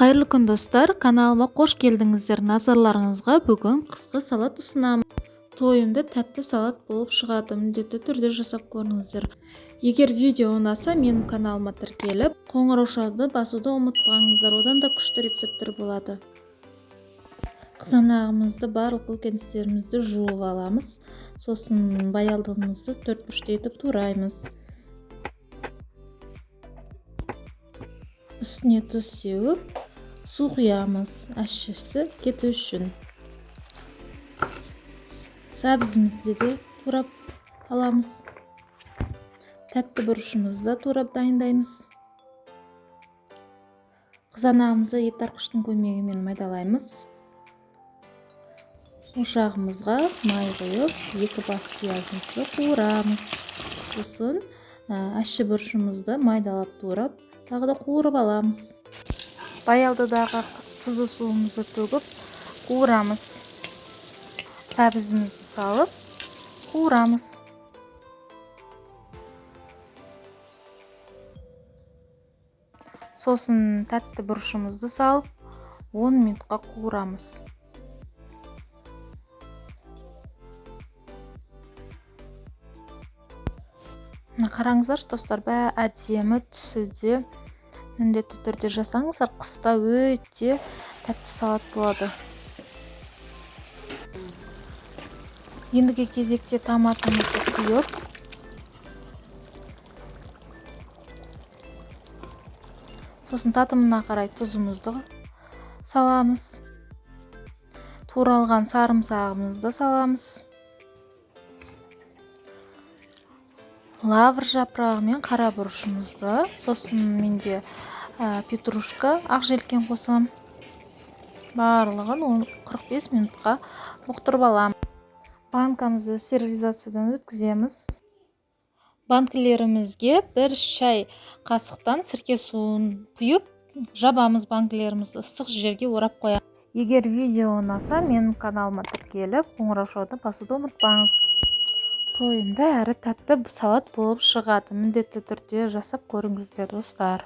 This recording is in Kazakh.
Қайырлы күн достар, каналыма қош келдіңіздер. Назарларыңызға бүгін қысқы салат ұсынамын. Тойымды тәтті салат болып шығады, міндетті түрде жасап көріңіздер. Егер видео ұнаса, менің каналыма тіркеліп, қоңыраушаны басуды ұмытпаңыздар, одан да күшті рецепттер болады. Қызанағымызды, барлық көкөністерімізді жуып аламыз. Сосын баялдығымызды 4-3 етіп тураймыз. Үстіне тұз сеуіп, су құямыз, әшісі кету үшін. Сәбізімізді де турап аламыз. Тәтті бұрышымызды турап дайындаймыз. Қызанағымызды еттарқыштың көмегімен майдалаймыз. Ошағымызға май қойып, 2 бас пиязымызды турамыз. Сосын әші бұрышымызды майдалап турап, тағы да қуырып аламыз. Баялдыдағы тұзды суымызды төгіп қуырамыз. Сәбізімізді салып қуырамыз. Сосын тәтті бұрышымызды салып 10 минутқа қуырамыз. Қараңыздаршы достар, әдемі түсі де міндетті түрде жасаңыздар. Қыста өте тәтті салат болады. Ендігі кезекте томатымызды құйып, сосын татымына қарай тұзымызды саламыз. Туралған сарымсағымызды саламыз. Лавр жапырағы мен қара бұрышымызды, сосын менде петрушка, ақ желкен қосам. Барлығын 45 минутқа бұқтырып аламын. Банкамызды стерилизациядан өткіземіз. Банкілерімізге 1 шай қасықтан сірке суын құйып, жабамыз банкілерімізді ыстық жерге орап қоямыз. Егер видео ұнаса, менің каналыма тіркеліп, қоңырау шоуды басуды ұмытпаңыз. Тойымда әрі тәтті салат болып шығады. Міндетті түрде жасап көріңіздер достар.